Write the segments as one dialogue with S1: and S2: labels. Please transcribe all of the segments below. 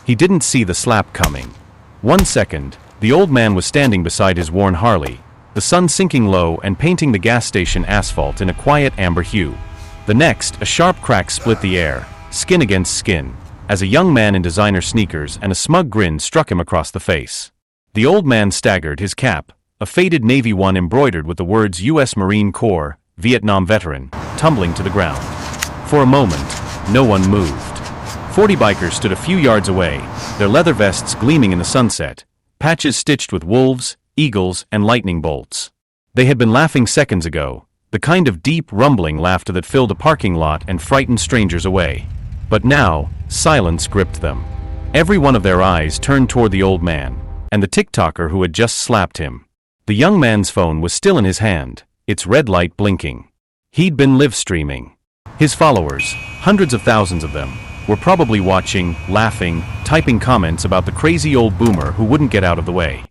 S1: He didn't see the slap coming. 1 second, the old man was standing beside his worn Harley, the sun sinking low and painting the gas station asphalt in a quiet amber hue. The next, a sharp crack split the air, skin against skin, as a young man in designer sneakers and a smug grin struck him across the face. The old man staggered, his cap, a faded navy one embroidered with the words U.S. Marine Corps, Vietnam veteran, tumbling to the ground. For a moment, no one moved. 40 bikers stood a few yards away, their leather vests gleaming in the sunset, patches stitched with wolves, eagles, and lightning bolts. They had been laughing seconds ago, the kind of deep, rumbling laughter that filled a parking lot and frightened strangers away. But now, silence gripped them. Every one of their eyes turned toward the old man, and the TikToker who had just slapped him. The young man's phone was still in his hand, its red light blinking. He'd been live streaming. His followers, hundreds of thousands of them, were probably watching, laughing, typing comments about the crazy old boomer who wouldn't get out of the way.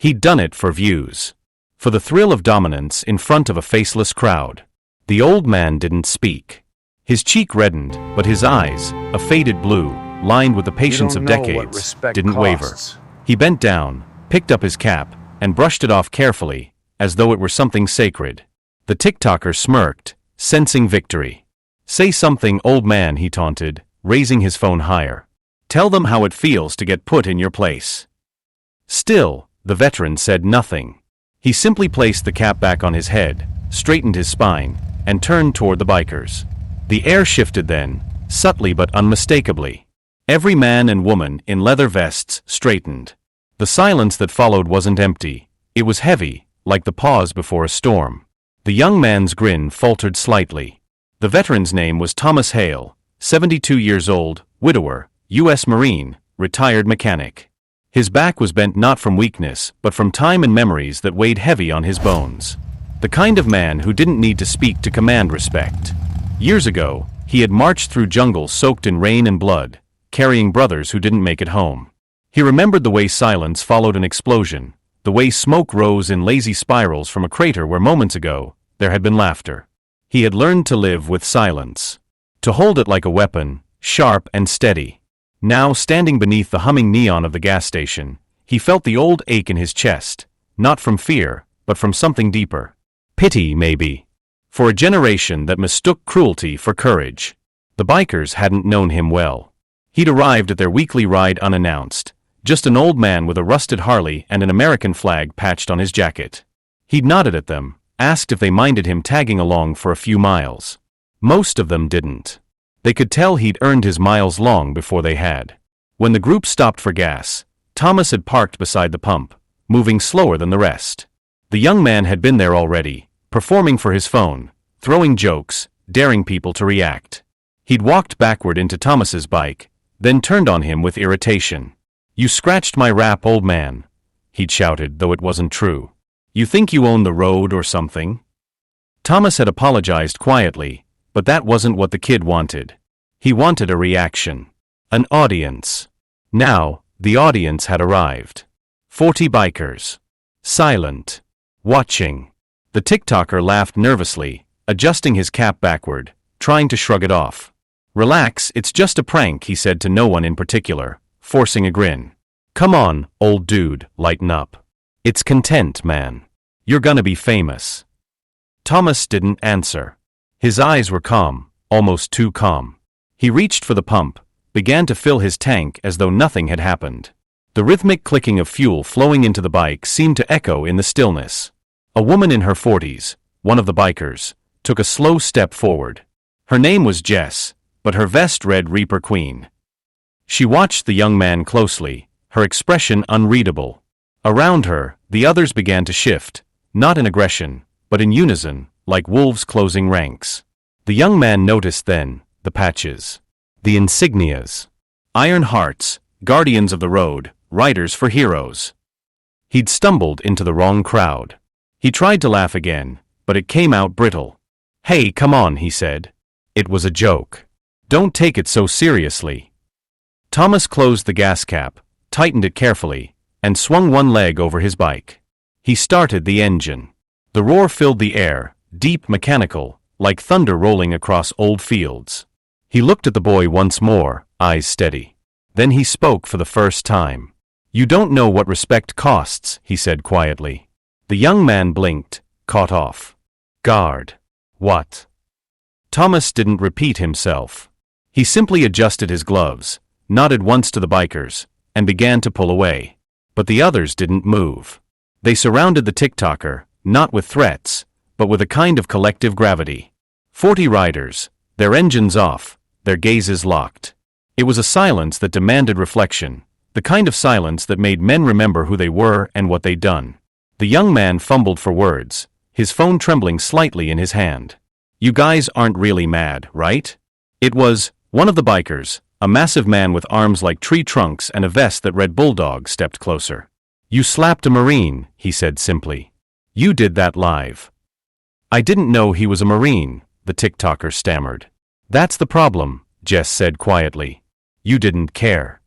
S1: He'd done it for views. For the thrill of dominance in front of a faceless crowd. The old man didn't speak. His cheek reddened, but his eyes, a faded blue, lined with the patience of decades, didn't waver. He bent down, picked up his cap, and brushed it off carefully, as though it were something sacred. The TikToker smirked, sensing victory. "Say something, old man," he taunted, raising his phone higher. "Tell them how it feels to get put in your place." Still, the veteran said nothing. He simply placed the cap back on his head, straightened his spine, and turned toward the bikers. The air shifted then, subtly but unmistakably. Every man and woman in leather vests straightened. The silence that followed wasn't empty. It was heavy, like the pause before a storm. The young man's grin faltered slightly. The veteran's name was Thomas Hale, 72 years old, widower, U.S. Marine, retired mechanic. His back was bent not from weakness, but from time and memories that weighed heavy on his bones. The kind of man who didn't need to speak to command respect. Years ago, he had marched through jungles soaked in rain and blood, carrying brothers who didn't make it home. He remembered the way silence followed an explosion, the way smoke rose in lazy spirals from a crater where moments ago, there had been laughter. He had learned to live with silence. To hold it like a weapon, sharp and steady. Now, standing beneath the humming neon of the gas station, he felt the old ache in his chest, not from fear, but from something deeper. Pity, maybe. For a generation that mistook cruelty for courage. The bikers hadn't known him well. He'd arrived at their weekly ride unannounced, just an old man with a rusted Harley and an American flag patched on his jacket. He'd nodded at them, asked if they minded him tagging along for a few miles. Most of them didn't. They could tell he'd earned his miles long before they had. When the group stopped for gas, Thomas had parked beside the pump, moving slower than the rest. The young man had been there already, performing for his phone, throwing jokes, daring people to react. He'd walked backward into Thomas's bike, then turned on him with irritation. "You scratched my rap, old man," he'd shouted, though it wasn't true. "You think you own the road or something?" Thomas had apologized quietly, but that wasn't what the kid wanted. He wanted a reaction. An audience. Now, the audience had arrived. 40 bikers. Silent. Watching. The TikToker laughed nervously, adjusting his cap backward, trying to shrug it off. "Relax, it's just a prank," he said to no one in particular, forcing a grin. "Come on, old dude, lighten up. It's content, man. You're gonna be famous." Thomas didn't answer. His eyes were calm, almost too calm. He reached for the pump, began to fill his tank as though nothing had happened. The rhythmic clicking of fuel flowing into the bike seemed to echo in the stillness. A woman in her 40s, one of the bikers, took a slow step forward. Her name was Jess, but her vest read Reaper Queen. She watched the young man closely, her expression unreadable. Around her, the others began to shift, not in aggression, but in unison, like wolves closing ranks. The young man noticed then the patches, the insignias. Iron hearts, guardians of the road, riders for heroes. He'd stumbled into the wrong crowd. He tried to laugh again, but it came out brittle. "Hey, come on," he said. It was a joke. "Don't take it so seriously." Thomas closed the gas cap, tightened it carefully, and swung one leg over his bike. He started the engine. The roar filled the air, deep, mechanical, like thunder rolling across old fields. He looked at the boy once more, eyes steady. Then he spoke for the first time. "You don't know what respect costs," he said quietly. The young man blinked, caught off guard. What? Thomas didn't repeat himself. He simply adjusted his gloves, nodded once to the bikers, and began to pull away. But the others didn't move. They surrounded the TikToker, not with threats, but with a kind of collective gravity. 40 riders, their engines off, their gazes locked. It was a silence that demanded reflection, the kind of silence that made men remember who they were and what they'd done. The young man fumbled for words, his phone trembling slightly in his hand. "You guys aren't really mad, right?" It was one of the bikers, a massive man with arms like tree trunks and a vest that read Bulldog, stepped closer. "You slapped a Marine," he said simply. "You did that live." "I didn't know he was a Marine," the TikToker stammered. "That's the problem," Jess said quietly. "You didn't care."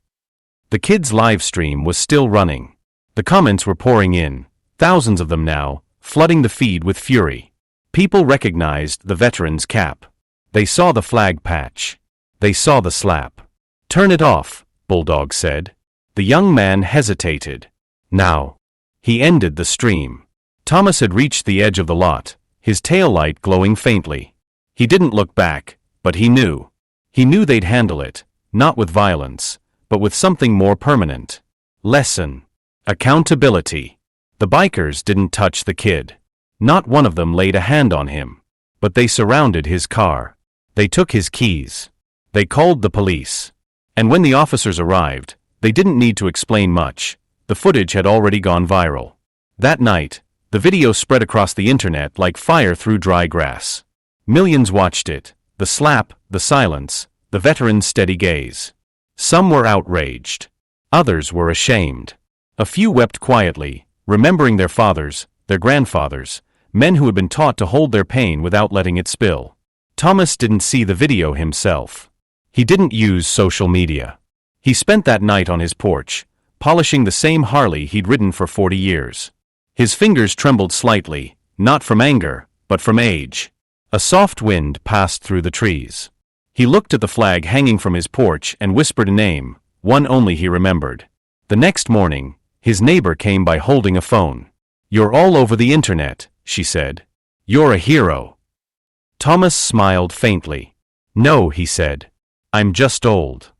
S1: The kid's live stream was still running. The comments were pouring in, thousands of them now, flooding the feed with fury. People recognized the veteran's cap. They saw the flag patch. They saw the slap. "Turn it off," Bulldog said. The young man hesitated. Now. He ended the stream. Thomas had reached the edge of the lot, his taillight glowing faintly. He didn't look back, but he knew. He knew they'd handle it, not with violence, but with something more permanent. Lesson. Accountability. The bikers didn't touch the kid. Not one of them laid a hand on him. But they surrounded his car. They took his keys. They called the police. And when the officers arrived, they didn't need to explain much. The footage had already gone viral. That night, the video spread across the internet like fire through dry grass. Millions watched it, the slap, the silence, the veteran's steady gaze. Some were outraged. Others were ashamed. A few wept quietly, remembering their fathers, their grandfathers, men who had been taught to hold their pain without letting it spill. Thomas didn't see the video himself. He didn't use social media. He spent that night on his porch, polishing the same Harley he'd ridden for 40 years. His fingers trembled slightly, not from anger, but from age. A soft wind passed through the trees. He looked at the flag hanging from his porch and whispered a name, one only he remembered. The next morning, his neighbor came by holding a phone. "You're all over the internet," she said. "You're a hero." Thomas smiled faintly. "No," he said. "I'm just old."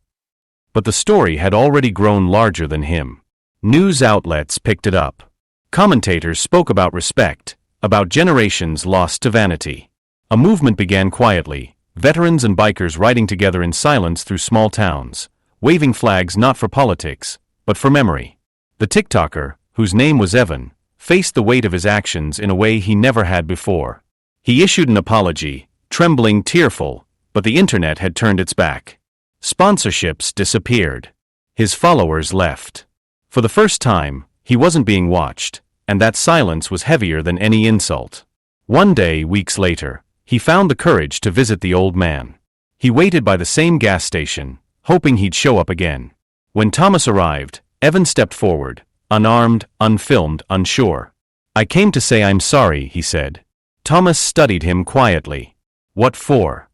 S1: But the story had already grown larger than him. News outlets picked it up. Commentators spoke about respect, about generations lost to vanity. A movement began quietly, veterans and bikers riding together in silence through small towns, waving flags not for politics, but for memory. The TikToker, whose name was Evan, faced the weight of his actions in a way he never had before. He issued an apology, trembling, tearful, but the internet had turned its back. Sponsorships disappeared. His followers left. For the first time, he wasn't being watched, and that silence was heavier than any insult. One day, weeks later, he found the courage to visit the old man. He waited by the same gas station, hoping he'd show up again. When Thomas arrived, Evan stepped forward, unarmed, unfilmed, unsure. "I came to say I'm sorry," he said. Thomas studied him quietly. "What for?"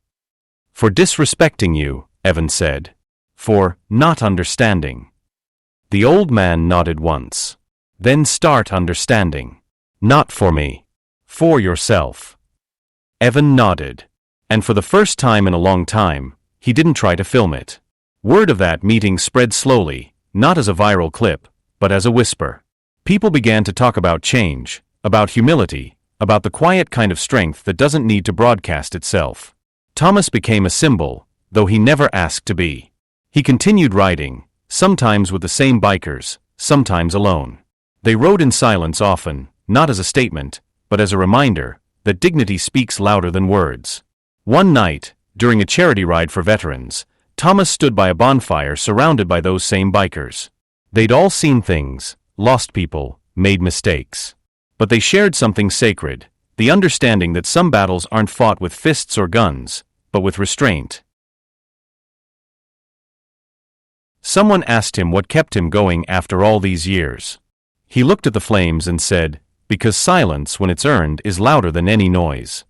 S1: "For disrespecting you," Evan said. "For not understanding." The old man nodded once. "Then start understanding. Not for me. For yourself." Evan nodded. And for the first time in a long time, he didn't try to film it. Word of that meeting spread slowly, not as a viral clip, but as a whisper. People began to talk about change, about humility, about the quiet kind of strength that doesn't need to broadcast itself. Thomas became a symbol, though he never asked to be. He continued riding, sometimes with the same bikers, sometimes alone. They rode in silence often, not as a statement, but as a reminder that dignity speaks louder than words. One night, during a charity ride for veterans, Thomas stood by a bonfire surrounded by those same bikers. They'd all seen things, lost people, made mistakes. But they shared something sacred, the understanding that some battles aren't fought with fists or guns, but with restraint. Someone asked him what kept him going after all these years. He looked at the flames and said, "Because silence, when it's earned, is louder than any noise."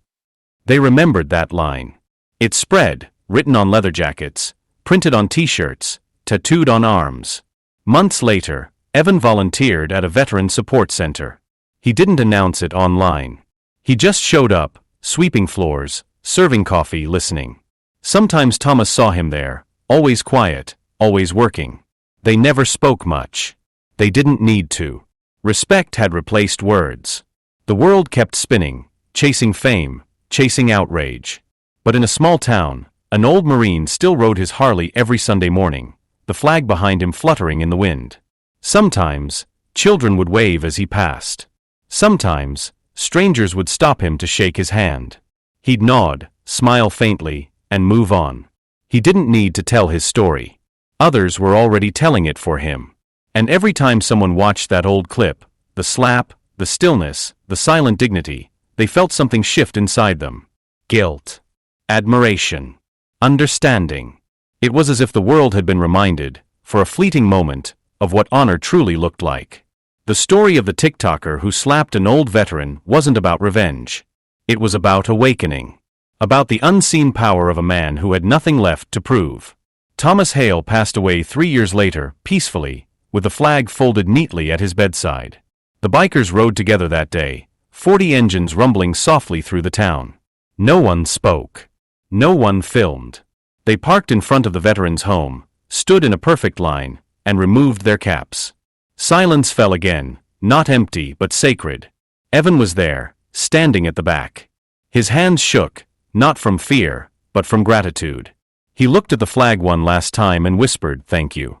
S1: They remembered that line. It spread, written on leather jackets, printed on t-shirts, tattooed on arms. Months later, Evan volunteered at a veteran support center. He didn't announce it online. He just showed up, sweeping floors, serving coffee, listening. Sometimes Thomas saw him there, always quiet, always working. They never spoke much. They didn't need to. Respect had replaced words. The world kept spinning, chasing fame, chasing outrage. But in a small town, an old Marine still rode his Harley every Sunday morning, the flag behind him fluttering in the wind. Sometimes, children would wave as he passed. Sometimes, strangers would stop him to shake his hand. He'd nod, smile faintly, and move on. He didn't need to tell his story. Others were already telling it for him. And every time someone watched that old clip, the slap, the stillness, the silent dignity, they felt something shift inside them. Guilt. Admiration. Understanding. It was as if the world had been reminded, for a fleeting moment, of what honor truly looked like. The story of the TikToker who slapped an old veteran wasn't about revenge. It was about awakening. About the unseen power of a man who had nothing left to prove. Thomas Hale passed away 3 years later, peacefully, with the flag folded neatly at his bedside. The bikers rode together that day, 40 engines rumbling softly through the town. No one spoke. No one filmed. They parked in front of the veteran's home, stood in a perfect line, and removed their caps. Silence fell again, not empty but sacred. Evan was there, standing at the back. His hands shook, not from fear, but from gratitude. He looked at the flag one last time and whispered, "Thank you."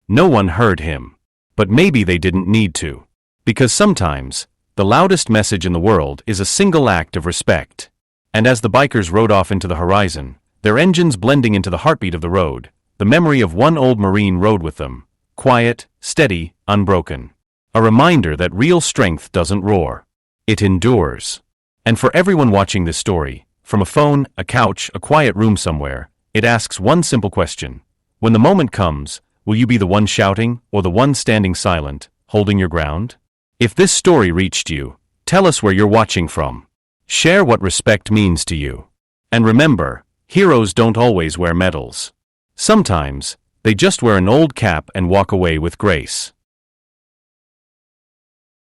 S1: No one heard him. But maybe they didn't need to. Because sometimes, the loudest message in the world is a single act of respect. And as the bikers rode off into the horizon, their engines blending into the heartbeat of the road, the memory of one old Marine rode with them, quiet, steady, unbroken. A reminder that real strength doesn't roar. It endures. And for everyone watching this story, from a phone, a couch, a quiet room somewhere, it asks one simple question. When the moment comes, will you be the one shouting, or the one standing silent, holding your ground? If this story reached you, tell us where you're watching from. Share what respect means to you. And remember, heroes don't always wear medals. Sometimes, they just wear an old cap and walk away with grace.